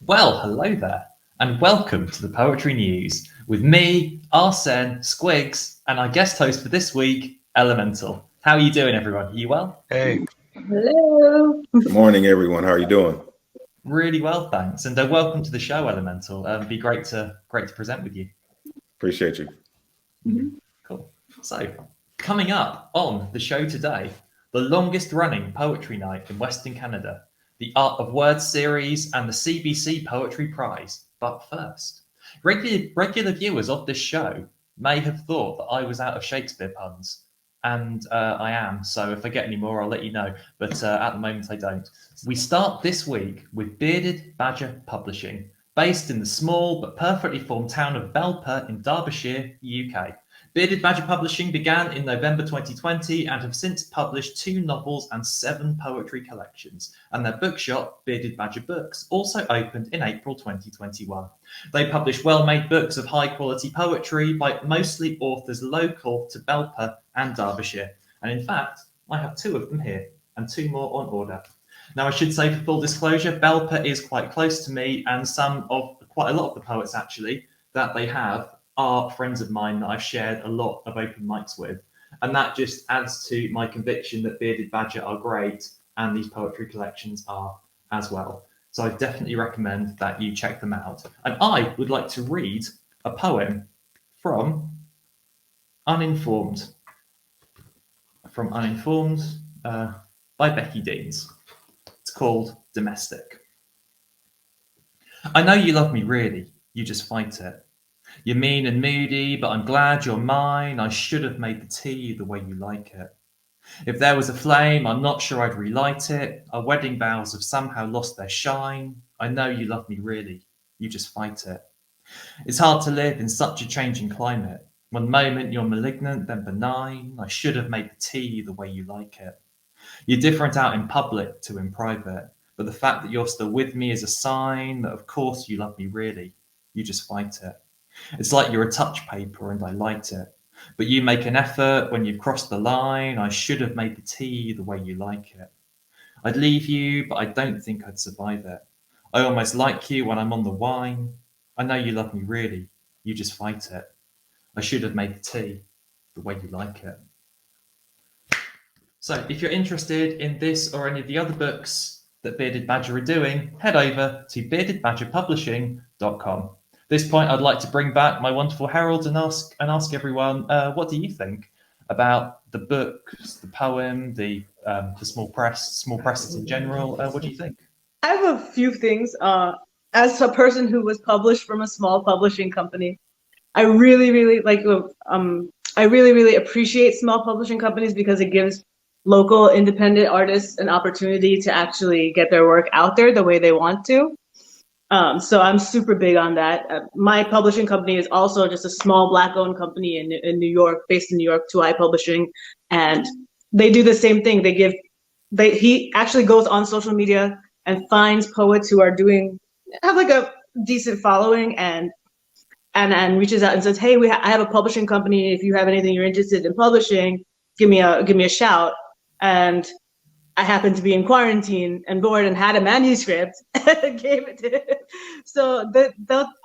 Well, hello there, and welcome to the Poetry News with me, R.sen, Squigs, and our guest host for this week, Elemental. How are you doing, everyone? Are you well? Hey, Hello. Good morning, everyone. How are you doing? Really well, thanks, and welcome to the show, Elemental. It'd be great to present with you. Appreciate you. Cool. So, coming up on the show today, the longest running poetry night in Western Canada, the Art of Words series, and the CBC Poetry Prize. But first, regular viewers of this show may have thought that I was out of Shakespeare puns, and I am. So if I get any more, I'll let you know. But at the moment, I don't. We start this week with Bearded Badger Publishing, based in the small but perfectly formed town of Belper in Derbyshire, UK. Bearded Badger Publishing began in November 2020 and have since published 2 novels and 7 poetry collections, and their bookshop, Bearded Badger Books, also opened in April 2021. They publish well-made books of high-quality poetry by mostly authors local to Belper and Derbyshire, and in fact, I have 2 of them here, and 2 more on order. Now, I should say, for full disclosure, Belper is quite close to me, and quite a lot of the poets, actually, that they have are friends of mine that I've shared a lot of open mics with. And that just adds to my conviction that Bearded Badger are great and these poetry collections are as well. So I definitely recommend that you check them out. And I would like to read a poem from Uninformed. By Becky Deans. It's called Domestic. I know you love me really, you just fight it. You're mean and moody, but I'm glad you're mine. I should have made the tea the way you like it. If there was a flame, I'm not sure I'd relight it. Our wedding vows have somehow lost their shine. I know you love me really, you just fight it. It's hard to live in such a changing climate. One moment you're malignant, then benign. I should have made the tea the way you like it. You're different out in public to in private, but the fact that you're still with me is a sign that of course you love me really, you just fight it. It's like you're a touch paper and I light it. But you make an effort when you've crossed the line. I should have made the tea the way you like it. I'd leave you, but I don't think I'd survive it. I almost like you when I'm on the wine. I know you love me really. You just fight it. I should have made the tea the way you like it. So if you're interested in this or any of the other books that Bearded Badger are doing, head over to beardedbadgerpublishing.com. At this point, I'd like to bring back my wonderful Heralds and ask everyone, what do you think about the books, the poem, the small presses in general? What do you think? I have a few things. As a person who was published from a small publishing company, I really appreciate small publishing companies because it gives local independent artists an opportunity to actually get their work out there the way they want to. So I'm super big on that. My publishing company is also just a small Black-owned company in New York, based in New York, 2i Publishing, and they do the same thing. He actually goes on social media and finds poets who have like a decent following and reaches out and says, "Hey, I have a publishing company. If you have anything you're interested in publishing, give me a shout." And I happened to be in quarantine and bored and had a manuscript and gave it to him. So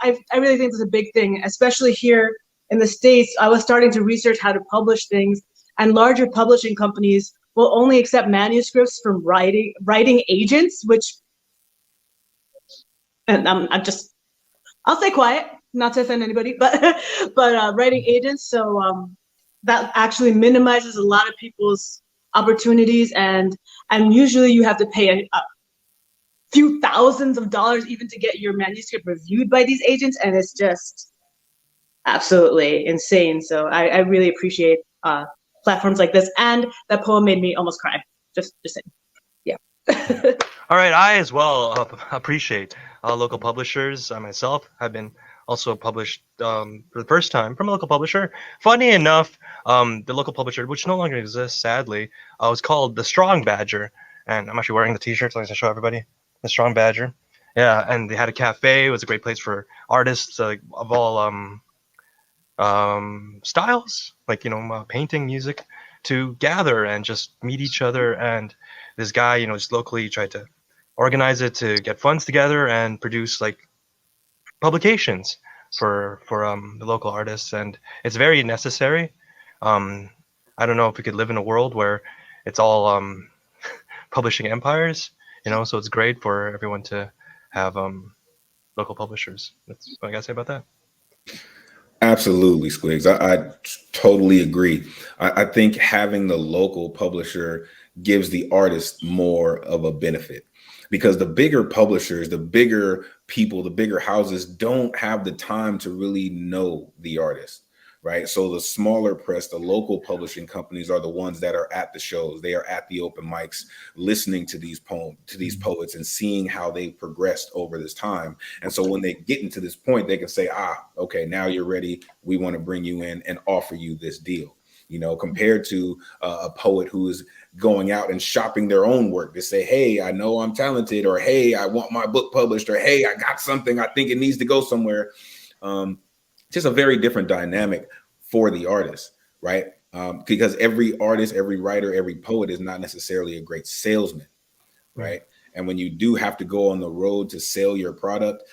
I really think that's a big thing, especially here in the States. I was starting to research how to publish things, and larger publishing companies will only accept manuscripts from writing agents, and I'll stay quiet, not to offend anybody, but writing agents. So that actually minimizes a lot of people's opportunities, and usually you have to pay a few thousands of dollars even to get your manuscript reviewed by these agents, and it's just absolutely insane. So I really appreciate platforms like this, and that poem made me almost cry. Just saying. Yeah. all right. I as well appreciate local publishers. I myself have been also published for the first time from a local publisher. Funny enough, the local publisher, which no longer exists, sadly, was called The Strong Badger. And I'm actually wearing the t-shirt, so I can show everybody. The Strong Badger. Yeah, and they had a cafe. It was a great place for artists of all styles, like, painting, music, to gather and just meet each other. And this guy, just locally tried to organize it to get funds together and produce like publications for the local artists, and it's very necessary. I don't know if we could live in a world where it's all publishing empires, so it's great for everyone to have local publishers. That's what I gotta say about that. Absolutely, Squigs. I totally agree. I think having the local publisher gives the artist more of a benefit, because the bigger publishers, the bigger people, the bigger houses don't have the time to really know the artist, right? So the smaller press, the local publishing companies are the ones that are at the shows. They are at the open mics, listening to these poets and seeing how they've progressed over this time. And so when they get into this point, they can say, okay, now you're ready. We want to bring you in and offer you this deal. Compared to a poet who is going out and shopping their own work to say, hey, I know I'm talented, or hey, I want my book published, or hey, I got something, I think it needs to go somewhere. Just a very different dynamic for the artist, right? Because every artist, every writer, every poet is not necessarily a great salesman, right? And when you do have to go on the road to sell your product,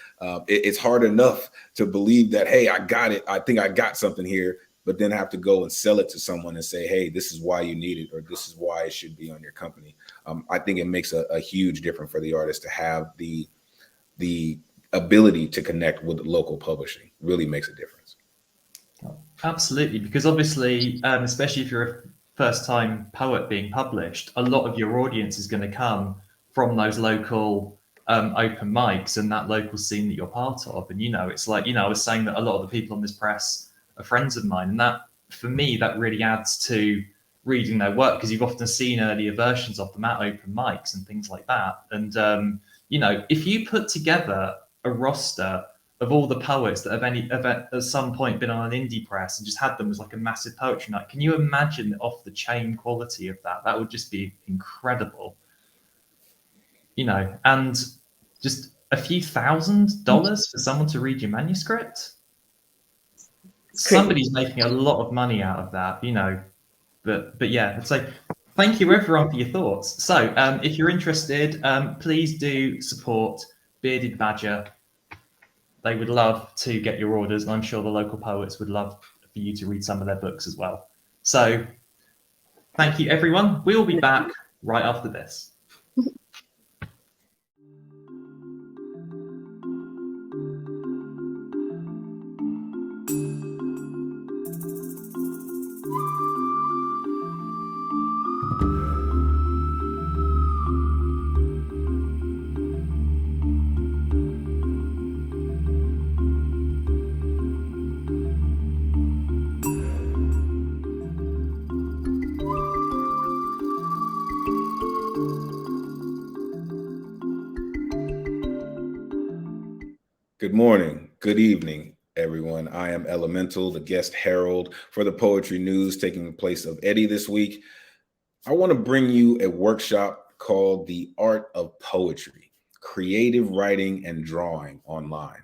it's hard enough to believe that, hey, I got it, I think I got something here, but then have to go and sell it to someone and say, hey, this is why you need it, or this is why it should be on your company. I think it makes a huge difference for the artist to have the ability to connect with local publishing. Really makes a difference. Absolutely, because obviously, especially if you're a first-time poet being published, a lot of your audience is going to come from those local open mics and that local scene that you're part of. And, it's like, I was saying that a lot of the people on this press are friends of mine. And that, for me, that really adds to reading their work, because you've often seen earlier versions of them at open mics and things like that. And, if you put together a roster of all the poets that have at some point been on an indie press and just had them as like a massive poetry night, can you imagine the off the chain quality of that? That would just be incredible. And just a few $1,000s for someone to read your manuscript. Somebody's making a lot of money out of that, but yeah, so thank you everyone for your thoughts. So if you're interested, please do support Bearded Badger. They would love to get your orders, and I'm sure the local poets would love for you to read some of their books as well. So thank you everyone. We will be back right after this. Good morning, good evening, everyone. I am Elemental, the guest herald for the poetry news taking the place of Eddie this week. I want to bring you a workshop called The Art of Poetry, Creative Writing and Drawing Online.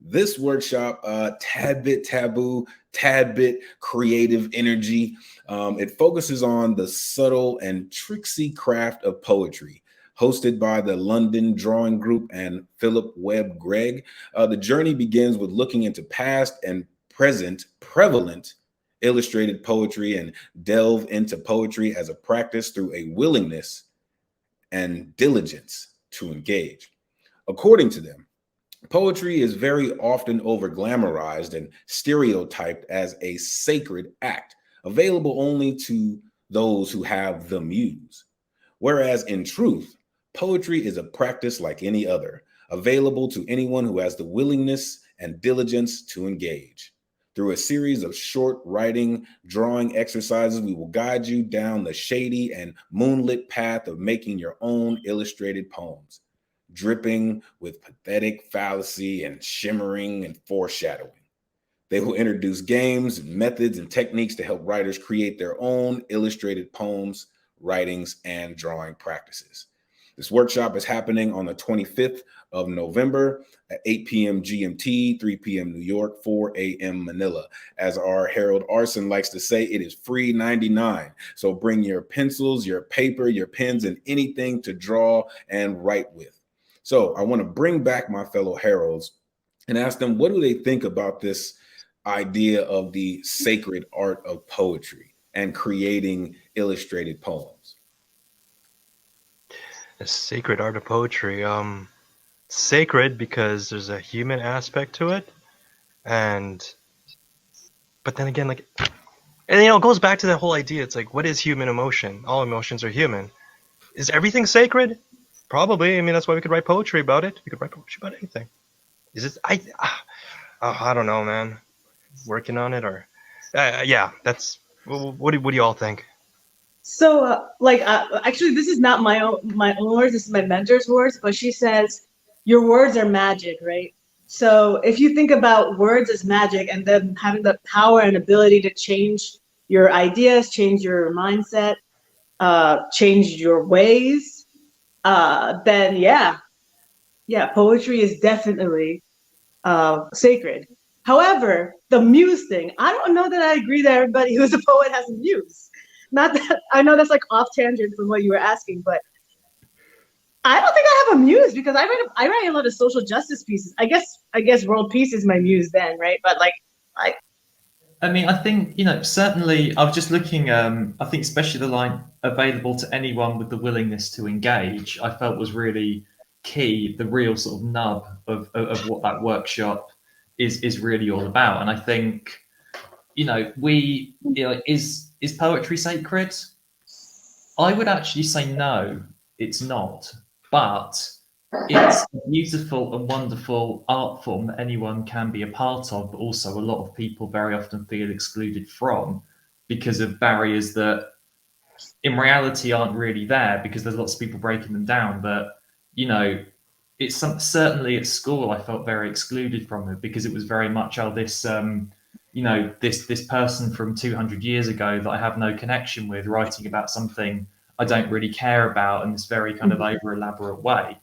This workshop, tad bit taboo, tad bit creative energy. It focuses on the subtle and tricksy craft of poetry. Hosted by the London Drawing Group and Philip Webb Gregg. The journey begins with looking into past and present prevalent illustrated poetry and delve into poetry as a practice through a willingness and diligence to engage. According to them, poetry is very often over-glamorized and stereotyped as a sacred act, available only to those who have the muse. Whereas in truth, poetry is a practice like any other, available to anyone who has the willingness and diligence to engage. Through a series of short writing, drawing exercises, we will guide you down the shady and moonlit path of making your own illustrated poems, dripping with pathetic fallacy and shimmering and foreshadowing. They will introduce games, methods, and techniques to help writers create their own illustrated poems, writings, and drawing practices. This workshop is happening on the 25th of November at 8 p.m. GMT, 3 p.m. New York, 4 a.m. Manila. As our Herald R.sen likes to say, it is free 99. So bring your pencils, your paper, your pens, and anything to draw and write with. So I want to bring back my fellow Heralds and ask them, what do they think about this idea of the sacred art of poetry and creating illustrated poems? The sacred art of poetry. Sacred because there's a human aspect to it, but then again, like, and it goes back to that whole idea. It's like, what is human emotion? All emotions are human. Is everything sacred? Probably. I mean, that's why we could write poetry about it. We could write poetry about anything. Is it? I don't know, man. Working on it, or yeah. That's what do you all think? So, actually, this is not my own words. This is my mentor's words. But she says, "Your words are magic, right?" So, if you think about words as magic, and then having the power and ability to change your ideas, change your mindset, change your ways, then yeah, poetry is definitely sacred. However, the muse thing, I don't know that I agree that everybody who's a poet has a muse. Not that I know that's like off tangent from what you were asking, but I don't think I have a muse because I write a lot of social justice pieces. I guess world peace is my muse then, right? But like I mean, I think, certainly I was just looking, I think especially the line available to anyone with the willingness to engage, I felt was really key, the real sort of nub of what that workshop is really all about. And I think, is poetry sacred? I would actually say no, it's not. But it's a beautiful and wonderful art form that anyone can be a part of, but also a lot of people very often feel excluded from because of barriers that in reality aren't really there, because there's lots of people breaking them down. But it's certainly at school I felt very excluded from it because it was very much this person from 200 years ago that I have no connection with writing about something I don't really care about in this very kind of over elaborate way.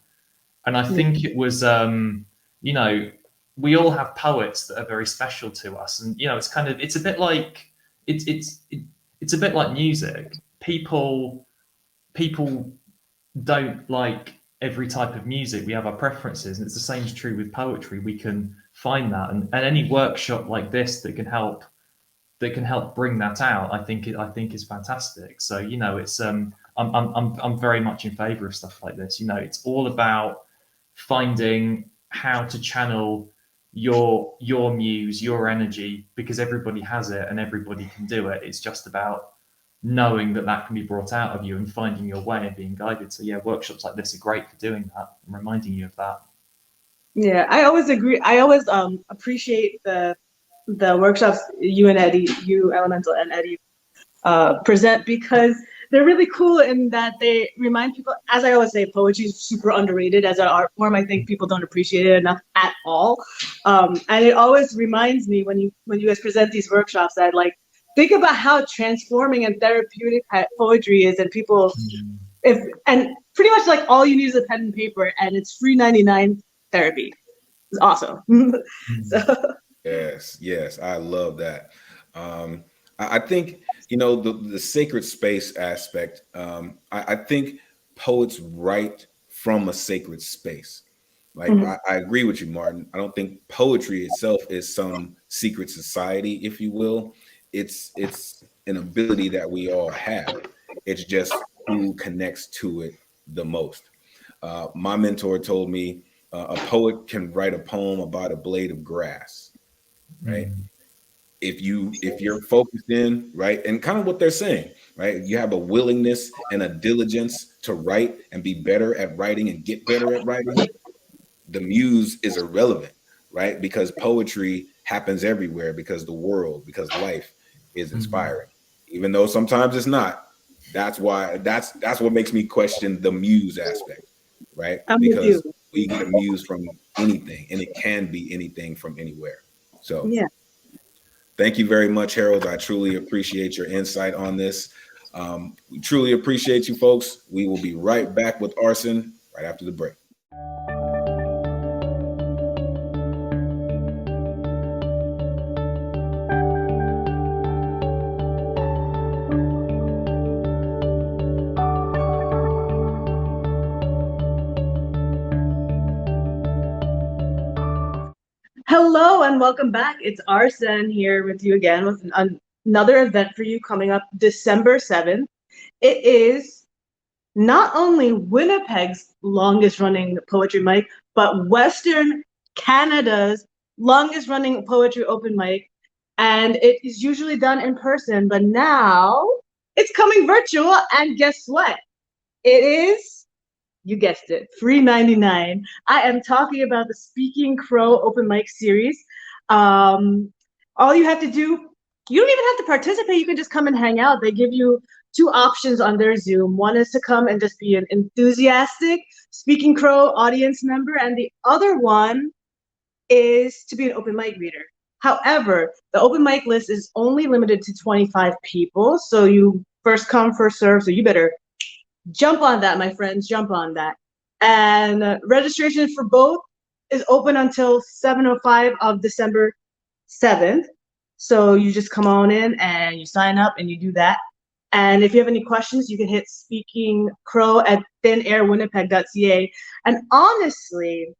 And I think it was, we all have poets that are very special to us, and it's a bit like it's a bit like music. People don't like every type of music. We have our preferences, and it's the same is true with poetry. We can find that, and any workshop like this that can help bring that out, I think is fantastic. So it's I'm very much in favor of stuff like this. It's all about finding how to channel your muse, your energy, because everybody has it and everybody can do it. It's just about knowing that can be brought out of you and finding your way and being guided. So yeah, workshops like this are great for doing that and reminding you of that. Yeah, I always agree. I always appreciate the workshops you and Eddie, you Elemental and Eddie present, because they're really cool in that they remind people, as I always say, poetry is super underrated as an art form. I think people don't appreciate it enough at all. And it always reminds me when you guys present these workshops that think about how transforming and therapeutic poetry is, and people and pretty much like all you need is a pen and paper, and it's free 99 therapy. It's awesome. So. Yes, I love that. I think the sacred space aspect. I think poets write from a sacred space. I agree with you, Martin. I don't think poetry itself is some secret society, if you will. It's an ability that we all have. It's just who connects to it the most. My mentor told me a poet can write a poem about a blade of grass, right? If you're focused in, right, and kind of what they're saying, right, you have a willingness and a diligence to write and be better at writing and get better at writing, the muse is irrelevant, right? Because poetry happens everywhere, because life is inspiring, even though sometimes it's not. That's what makes me question the muse aspect, right? Because we get a muse from anything, and it can be anything from anywhere. So yeah. Thank you very much, Harold. I truly appreciate your insight on this. We truly appreciate you folks. We will be right back with R.sen right after the break. Hello and welcome back. It's R.sen here with you again with another event for you coming up December 7th. It is not only Winnipeg's longest running poetry mic, but Western Canada's longest running poetry open mic. And it is usually done in person, but now it's coming virtual. And guess what? It is, you guessed it, free 99. I am talking about the Speaking Crow open mic series. All you have to do, you don't even have to participate. You can just come and hang out. They give you two options on their Zoom. One is to come and just be an enthusiastic Speaking Crow audience member, and the other one is to be an open mic reader. However, the open mic list is only limited to 25 people, so you first come, first serve, so you better jump on that, my friends, jump on that. And registration for both is open until 7:05 of December 7th. So you just come on in and you sign up and you do that. And if you have any questions, you can hit Speaking Crow at thinairwinnipeg.ca. And honestly,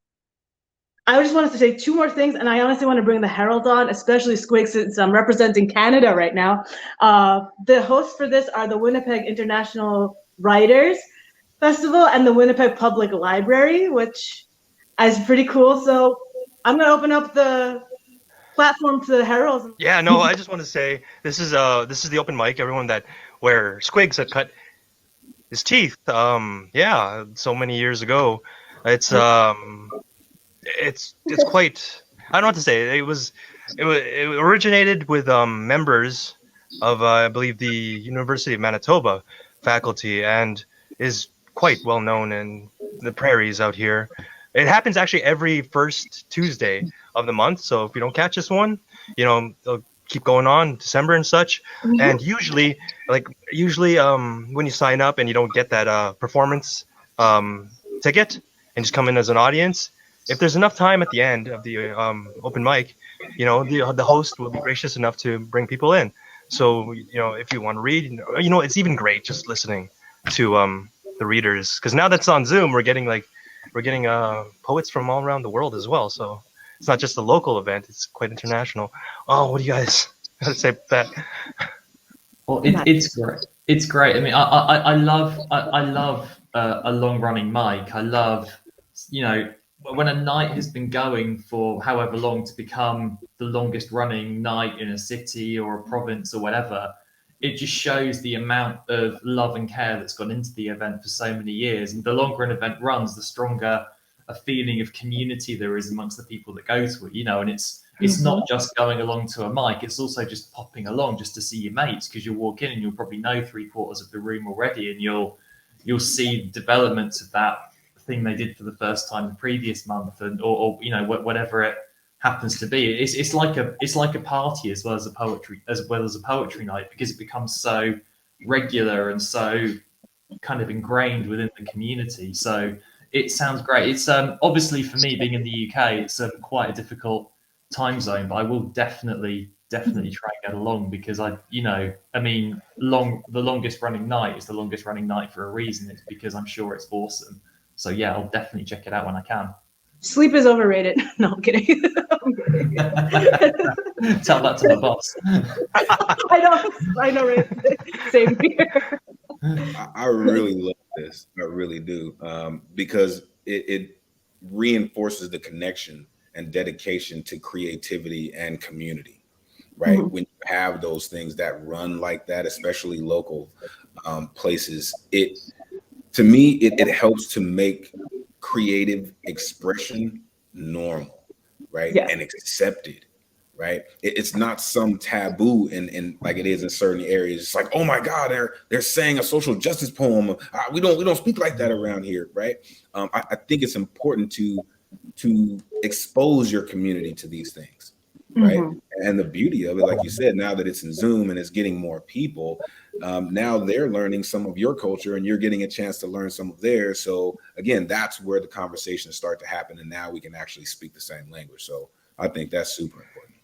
I just wanted to say two more things, and I honestly want to bring the Heralds on, especially Squigs, since I'm representing Canada right now. The hosts for this are the Winnipeg International Writers Festival and the Winnipeg Public Library, which is pretty cool. So I'm going to open up the platform to the Heralds. Yeah, no, I just want to say this is the open mic. Everyone where Squigs had cut his teeth. Yeah, so many years ago. It's quite. I don't know what to say. It originated with members of I believe the University of Manitoba faculty, and is quite well known in the prairies out here. It happens actually every first Tuesday of the month. So if you don't catch this one, they'll keep going on December and such. Mm-hmm. And usually when you sign up and you don't get that performance ticket and just come in as an audience, if there's enough time at the end of the open mic, the host will be gracious enough to bring people in. So, if you want to read, it's even great just listening to the readers, because now that's on Zoom, we're getting poets from all around the world as well. So it's not just a local event; it's quite international. Oh, what do you guys got to say about that? Well, it's great. It's great. I mean, I love a long running mic. I love, when a night has been going for however long to become the longest running night in a city or a province or whatever, it just shows the amount of love and care that's gone into the event for so many years. And the longer an event runs, the stronger a feeling of community there is amongst the people that go to it, and it's not just going along to a mic, it's also just popping along just to see your mates, because you'll walk in and you'll probably know 3/4 of the room already, and you'll see developments of that thing they did for the first time the previous month, and or whatever it happens to be. It's like a party as well as a poetry night, because it becomes so regular and so kind of ingrained within the community. So it sounds great. It's obviously, for me being in the UK, it's quite a difficult time zone, but I will definitely try and get along, because the longest running night is the longest running night for a reason. It's because I'm sure it's awesome. So yeah, I'll definitely check it out when I can. Sleep is overrated. No, I'm kidding. Tell that to the boss. I know, right? Same here. I really love this. I really do, because it reinforces the connection and dedication to creativity and community, right? Mm-hmm. When you have those things that run like that, especially local places, to me, it helps to make creative expression normal, right? Yeah. And accepted, right? It's not some taboo in like it is in certain areas. It's like, oh my God, they're saying a social justice poem. We don't speak like that around here, right? I think it's important to expose your community to these things, right? Mm-hmm. And the beauty of it, like you said, now that it's in Zoom and it's getting more people, Now they're learning some of your culture and you're getting a chance to learn some of theirs. So again, that's where the conversations start to happen. And now we can actually speak the same language. So I think that's super important.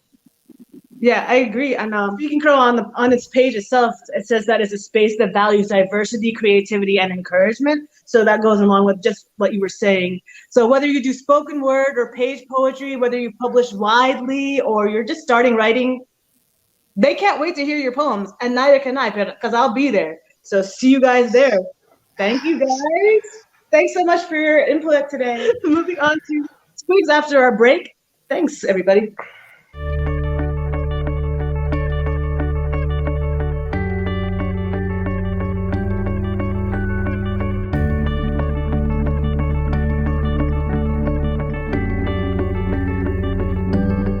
Yeah, I agree. And Speaking Crow on its page itself, it says that it's a space that values diversity, creativity, and encouragement. So that goes along with just what you were saying. So whether you do spoken word or page poetry, whether you publish widely or you're just starting writing, they can't wait to hear your poems, and neither can I, because I'll be there. So see you guys there. Thank you, guys. Thanks so much for your input today. Moving on to Squigs after our break. Thanks, everybody.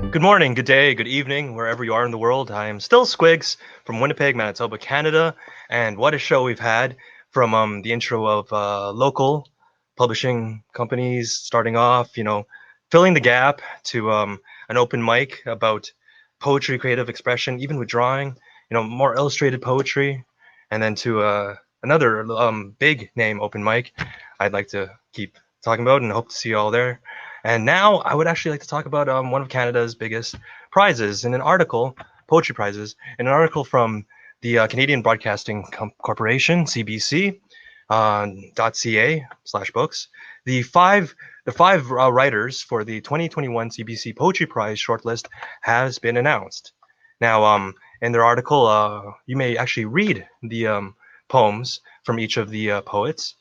Good morning, good day, good evening, wherever you are in the world. I am still Squigs from Winnipeg, Manitoba, Canada, and what a show we've had from the intro of local publishing companies starting off, filling the gap to an open mic about poetry, creative expression, even with drawing, more illustrated poetry, and then to another big name open mic I'd like to keep talking about and hope to see you all there. And now I would actually like to talk about one of Canada's biggest prizes in an article, poetry prizes, in an article from the Canadian Broadcasting Corporation, CBC, .ca/books. The five writers for the 2021 CBC Poetry Prize shortlist has been announced. Now, in their article, you may actually read the poems from each of the poets.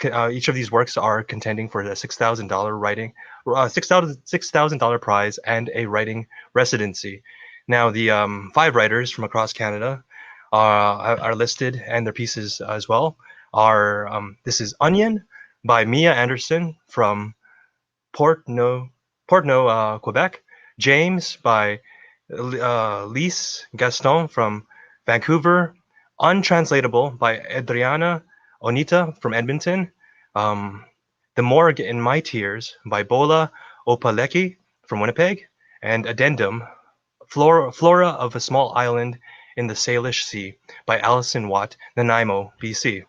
Each of these works are contending for a $6,000 prize and a writing residency. Now, the 5 writers from across Canada are listed, and their pieces as well are this is Onion by Mia Anderson from Portneuf, Quebec. James by Lise Gaston from Vancouver. Untranslatable by Adriana Onita from Edmonton. The Morgue in My Tears by Bola Opalecki from Winnipeg. And Addendum, Flora of a Small Island in the Salish Sea by Alison Watt, Nanaimo, BC.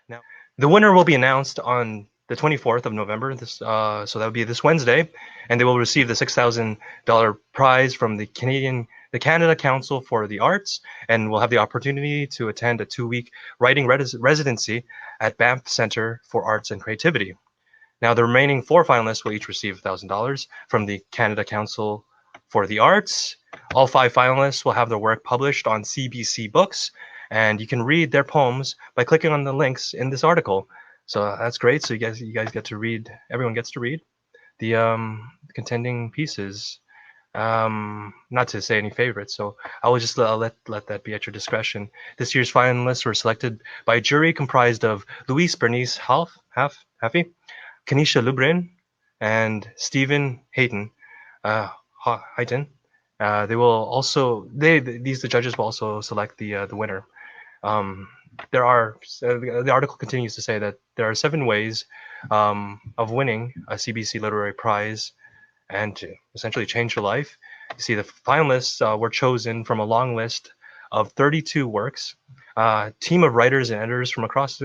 Now, the winner will be announced on the 24th of November, so that would be this Wednesday, and they will receive the $6,000 prize from the Canada Council for the Arts, and will have the opportunity to attend a 2-week writing residency at Banff Centre for Arts and Creativity. Now, the remaining 4 finalists will each receive $1,000 from the Canada Council for the Arts. All 5 finalists will have their work published on CBC Books, and you can read their poems by clicking on the links in this article. So that's great. So you guys get to read. Everyone gets to read the contending pieces. Not to say any favorites, so I will just let that be at your discretion. This year's finalists were selected by a jury comprised of Louise Bernice Haffey, Kanisha Lubrin, and Stephen Hayton. The judges will also select the winner. The article continues to say that there are 7 ways of winning a CBC Literary Prize and to essentially change your life. You see, the finalists were chosen from a long list of 32 works. A team of writers and editors from across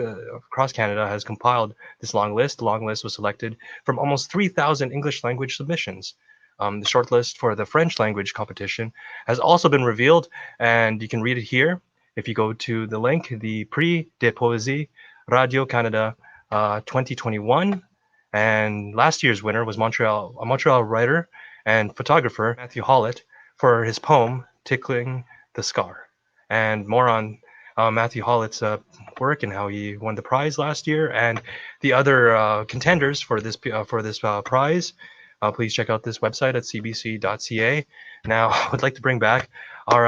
Canada has compiled this long list. The long list was selected from almost 3,000 English language submissions. The shortlist for the French language competition has also been revealed, and you can read it here. If you go to the link, the Prix de Poésie Radio Canada 2021, and last year's winner was a Montreal writer and photographer, Matthew Hollett, for his poem "Tickling the Scar." And more on Matthew Hollett's work and how he won the prize last year, and the other contenders for this prize. Please check out this website at cbc.ca. Now, I would like to bring back our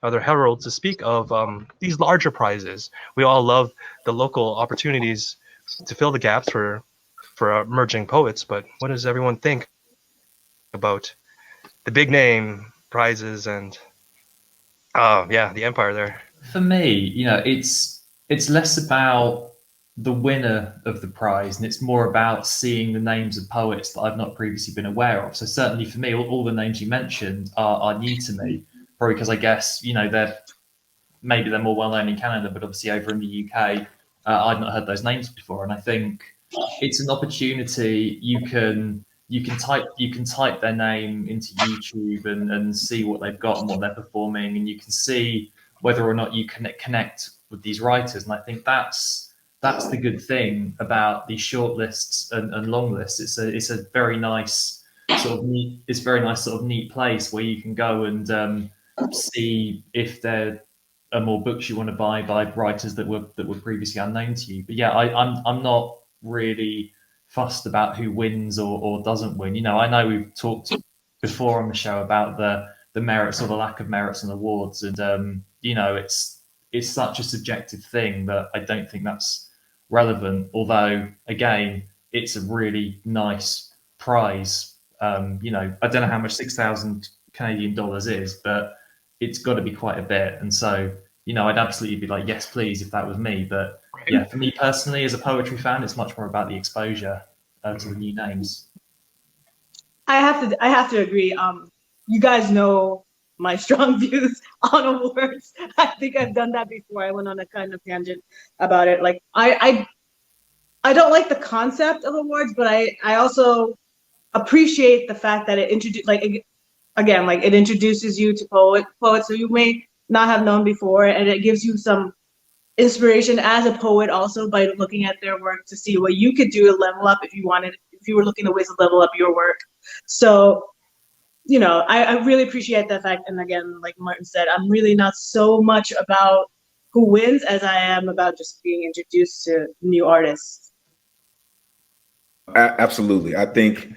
other heralds to speak of these larger prizes. We all love the local opportunities to fill the gaps for emerging poets, but what does everyone think about the big name prizes and the empire there? For me, it's less about the winner of the prize, and it's more about seeing the names of poets that I've not previously been aware of. So certainly for me, all the names you mentioned are new to me, probably because I guess they're maybe they're more well known in Canada, but obviously over in the UK, I'd not heard those names before. And I think it's an opportunity. You can type their name into YouTube and see what they've got and what they're performing, and you can see whether or not you can connect with these writers. And I think that's the good thing about these shortlists and long lists. It's a very nice sort of neat place where you can go and see if there are more books you want to buy by writers that were previously unknown to you. But yeah, I'm not really fussed about who wins or doesn't win. I know we've talked before on the show about the merits or the lack of merits and awards, and it's such a subjective thing that I don't think that's relevant. Although again, it's a really nice prize. I don't know how much 6,000 Canadian dollars is, but it's got to be quite a bit. And so, I'd absolutely be like, yes, please, if that was me. But yeah, for me personally, as a poetry fan, it's much more about the exposure to the new names. I have to agree. You guys know my strong views on awards. I think I've done that before. I went on a kind of tangent about it. Like I don't like the concept of awards, but I also appreciate the fact that it introduces you to poets who you may not have known before, and it gives you some inspiration as a poet also by looking at their work to see what you could do to level up if you were looking at ways to level up your work. So, I really appreciate that fact. And again, like Martin said, I'm really not so much about who wins as I am about just being introduced to new artists. Absolutely. I think,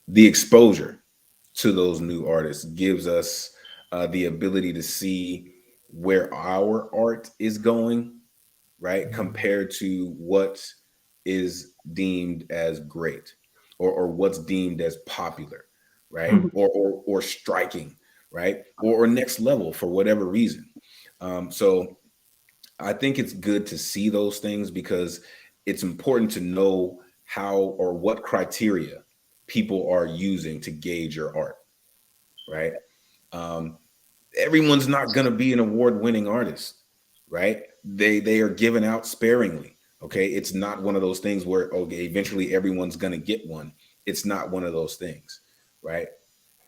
the exposure to those new artists gives us the ability to see where our art is going, right? Compared to what is deemed as great or what's deemed as popular, right? or striking, right? Or next level for whatever reason. So I think it's good to see those things because it's important to know how or what criteria people are using to gauge your art, right? Everyone's not going to be an award-winning artist, right? They are given out sparingly. Okay, it's not one of those things where eventually everyone's going to get one. It's not one of those things, right?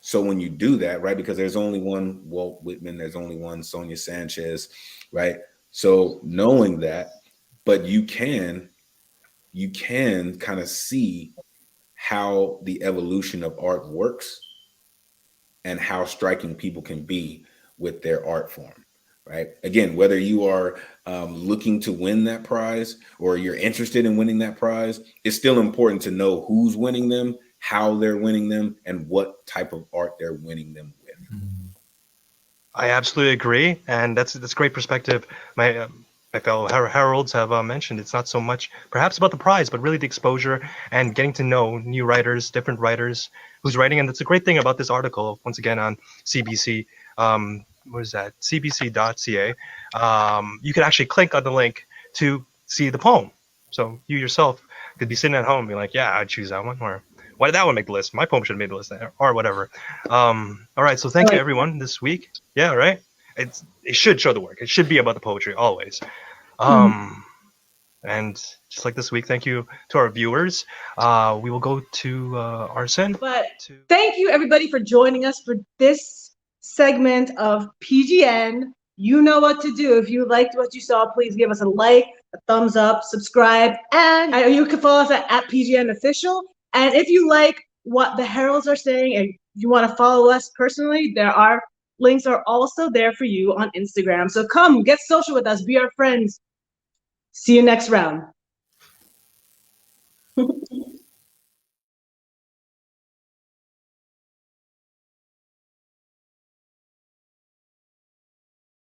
So when you do that, right, because there's only one Walt Whitman, there's only one Sonia Sanchez, right? So knowing that, but you can kind of see how the evolution of art works and how striking people can be with their art form, right? Again, whether you are looking to win that prize or you're interested in winning that prize, it's still important to know who's winning them, how they're winning them, and what type of art they're winning them with. I absolutely agree, and that's great perspective. My fellow Heralds have mentioned it's not so much perhaps about the prize, but really the exposure and getting to know new writers, different writers who's writing. And that's a great thing about this article, once again, on CBC. What is that? CBC.ca. You can actually click on the link to see the poem. So you yourself could be sitting at home and be like, yeah, I'd choose that one. Or why did that one make the list? My poem should have made the list, or whatever. All right. So thank you, everyone, this week. Yeah, right. It should show the work. It should be about the poetry always. And just like this week, thank you to our viewers. We will go to R.sen. But thank you, everybody, for joining us for this segment of PGN. You know what to do. If you liked what you saw, please give us a like, a thumbs up, subscribe, and you can follow us at PGN Official. And if you like what the Heralds are saying and you want to follow us personally, links are also there for you on Instagram. So come, get social with us, be our friends. See you next round.